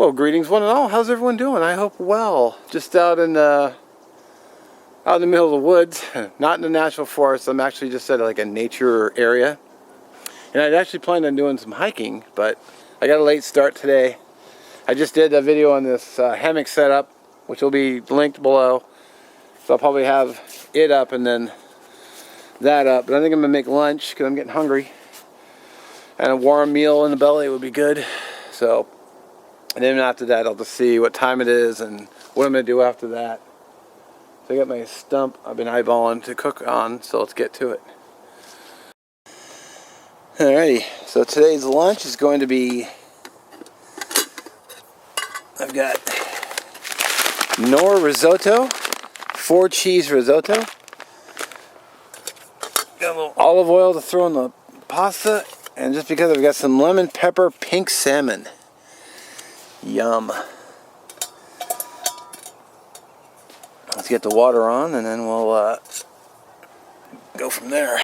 Well, greetings one and all. How's everyone doing? I hope well. Just out in the middle of the woods, not in the national forest. I'm actually just at like a nature area. And I'd actually planned on doing some hiking, but I got a late start today. I just did a video on this hammock setup, which will be linked below. So I'll probably have it up and then that up. But I think I'm going to make lunch because I'm getting hungry. And a warm meal in the belly would be good. So, and then after that I'll just see what time it is and what I'm going to do after that. So I got my stump I've been eyeballing to cook on, so let's get to it. Alrighty, so today's lunch is going to be, I've got Knorr Risotto, 4-cheese risotto. Got a little olive oil to throw in the pasta, and just because I've got some lemon pepper pink salmon. Yum. Let's get the water on and then we'll go from there.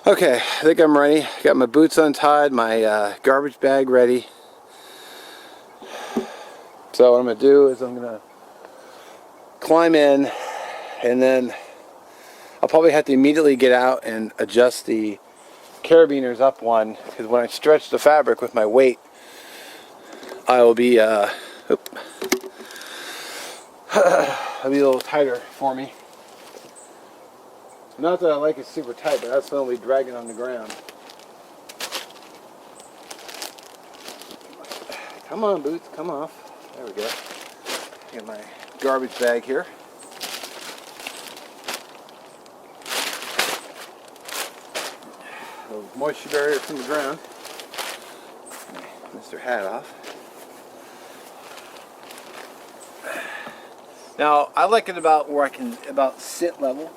Okay, I think I'm ready. Got my boots untied, my garbage bag ready. So what I'm going to do is I'm going to climb in, and then I'll probably have to immediately get out and adjust the carabiners up one, because when I stretch the fabric with my weight, I will be, it'll be a little tighter for me. Not that I like it super tight, but that's when I'll be dragging on the ground. Come on, boots, come off. There we go. Get my garbage bag here. A little moisture barrier from the ground. Mr. Hat off. Now, I like it about where I can about sit level.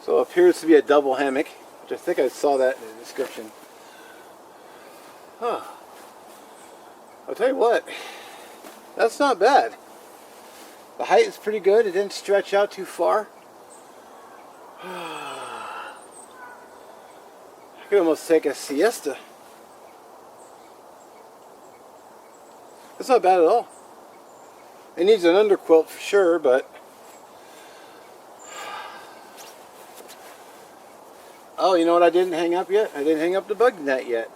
So it appears to be a double hammock, which I think I saw that in the description. Huh. I'll tell you what, that's not bad. The height is pretty good. It didn't stretch out too far. I could almost take a siesta. That's not bad at all. It needs an underquilt for sure, but oh, you know what I didn't hang up yet? I didn't hang up the bug net yet.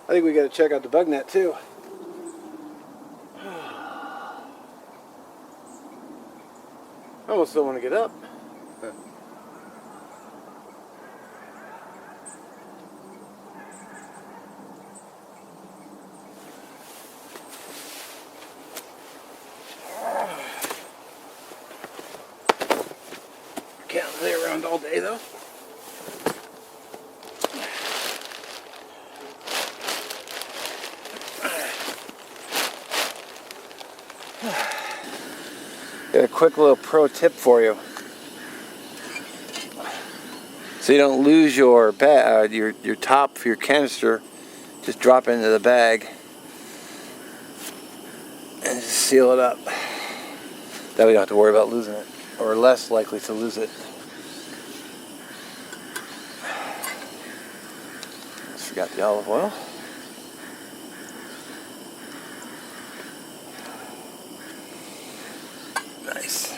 I think we got to check out the bug net too. I almost don't want to get up. Can't lay around all day though. Got a quick little pro tip for you. So you don't lose your your top for your canister, just drop it into the bag and just seal it up. That way you don't have to worry about losing it, or less likely to lose it. Just forgot the olive oil. Nice.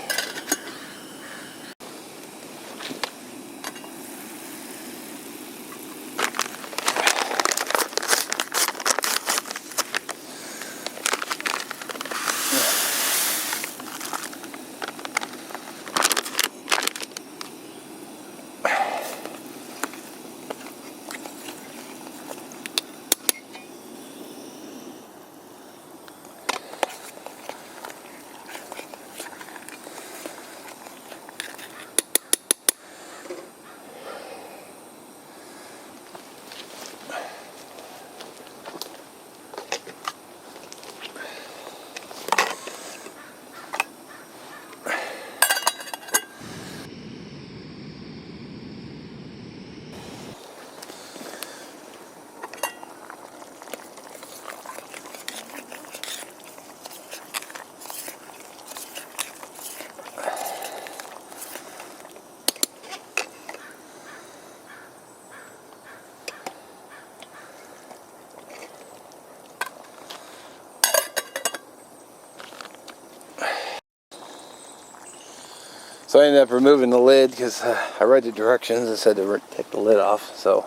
So I ended up removing the lid because I read the directions and said to take the lid off. So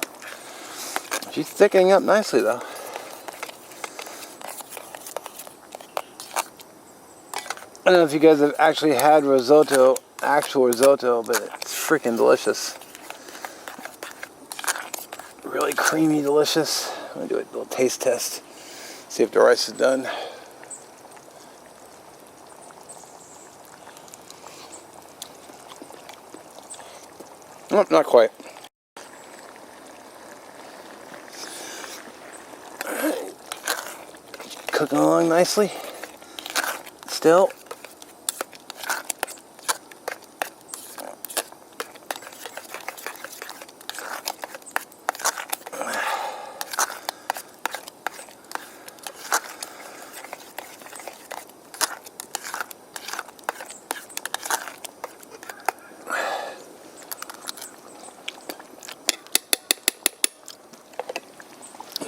she's thickening up nicely though. I don't know if you guys have actually had risotto, actual risotto, but it's freaking delicious. Really creamy, delicious. I'm gonna do a little taste test. See if the rice is done. Nope, not quite. Cooking along nicely. Still.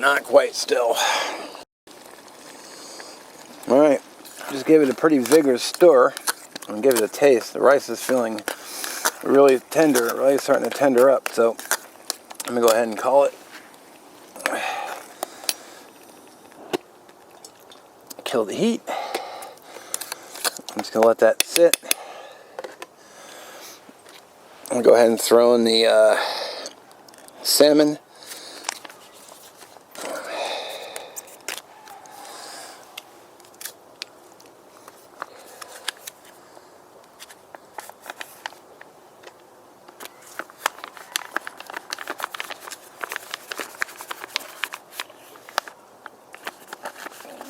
Not quite still. Alright, just gave it a pretty vigorous stir and give it a taste. The rice is feeling really tender, really starting to tender up, so I'm going to go ahead and call it. Kill the heat. I'm just going to let that sit. I'm going to go ahead and throw in the salmon.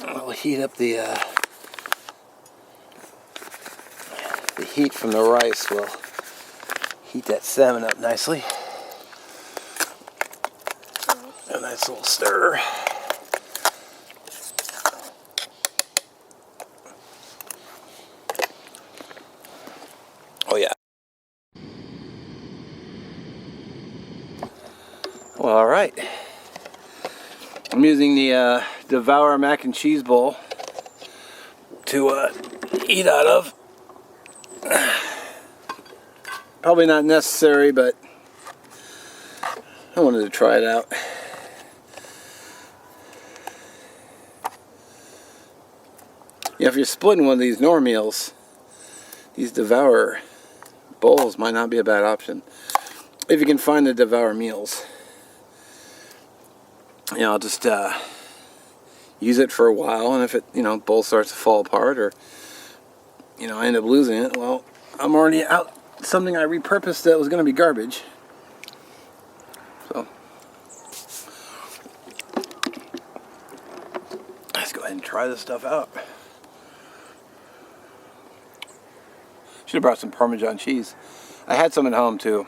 We'll heat up the heat from the rice will heat that salmon up nicely. A nice little stir. Oh yeah. Well, all right. I'm using the Devour mac and cheese bowl to eat out of. Probably not necessary, but I wanted to try it out. Yeah, if you're splitting one of these Knorr meals, these Devour bowls might not be a bad option. If you can find the Devour meals. You know, I'll just use it for a while, and if it, bowl starts to fall apart, or, I end up losing it, well, I'm already out something I repurposed that was going to be garbage. So, let's go ahead and try this stuff out. Should have brought some Parmesan cheese. I had some at home, too.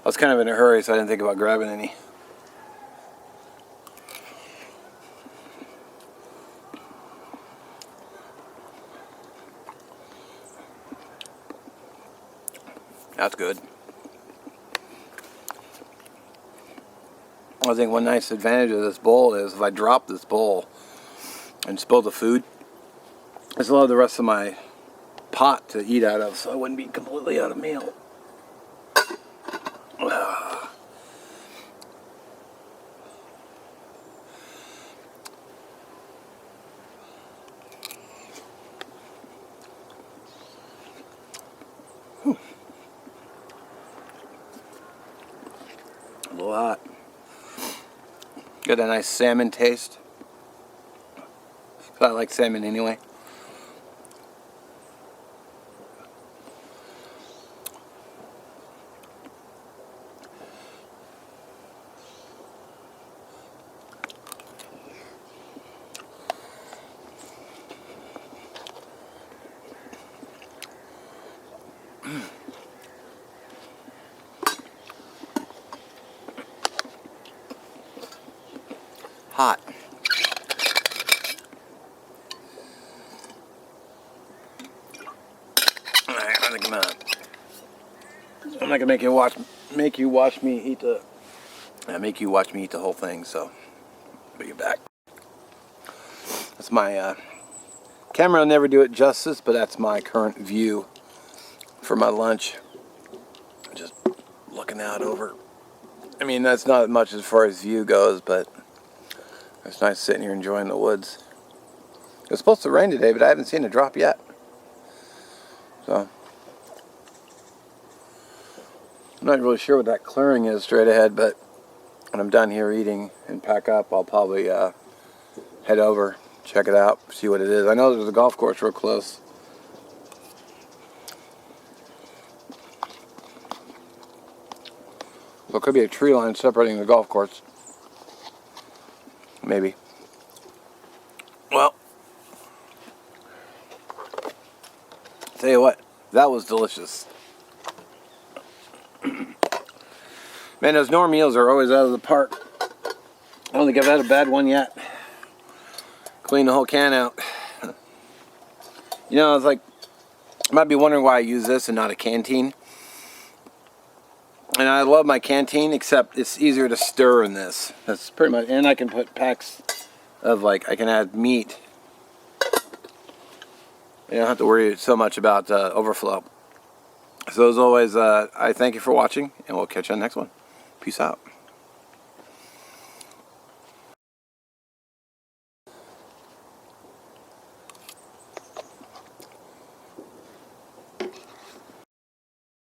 I was kind of in a hurry, so I didn't think about grabbing any. That's good. I think one nice advantage of this bowl is if I drop this bowl and spill the food, I still have the rest of my pot to eat out of, so I wouldn't be completely out of meal. A little hot. Got a nice salmon taste. I like salmon anyway. Hot. Alright, I think I'm not gonna make you watch me eat the whole thing, so I'll bring it back. That's my camera will never do it justice, but that's my current view for my lunch. Just looking out over. I mean, that's not much as far as view goes, but it's nice sitting here enjoying the woods. It's supposed to rain today, but I haven't seen a drop yet. So, I'm not really sure what that clearing is straight ahead, but when I'm done here eating and pack up, I'll probably head over, check it out, see what it is. I know there's a golf course real close. So it could be a tree line separating the golf course. Maybe. Well, tell you what, that was delicious. Man, those Knorr meals are always out of the park. I don't think I've had a bad one yet. Clean the whole can out. You know, it's like, you might be wondering why I use this and not a canteen. And I love my canteen, except it's easier to stir in this. That's pretty much, and I can put packs of, like, I can add meat. You don't have to worry so much about overflow. So as always, I thank you for watching, and we'll catch you on the next one. Peace out.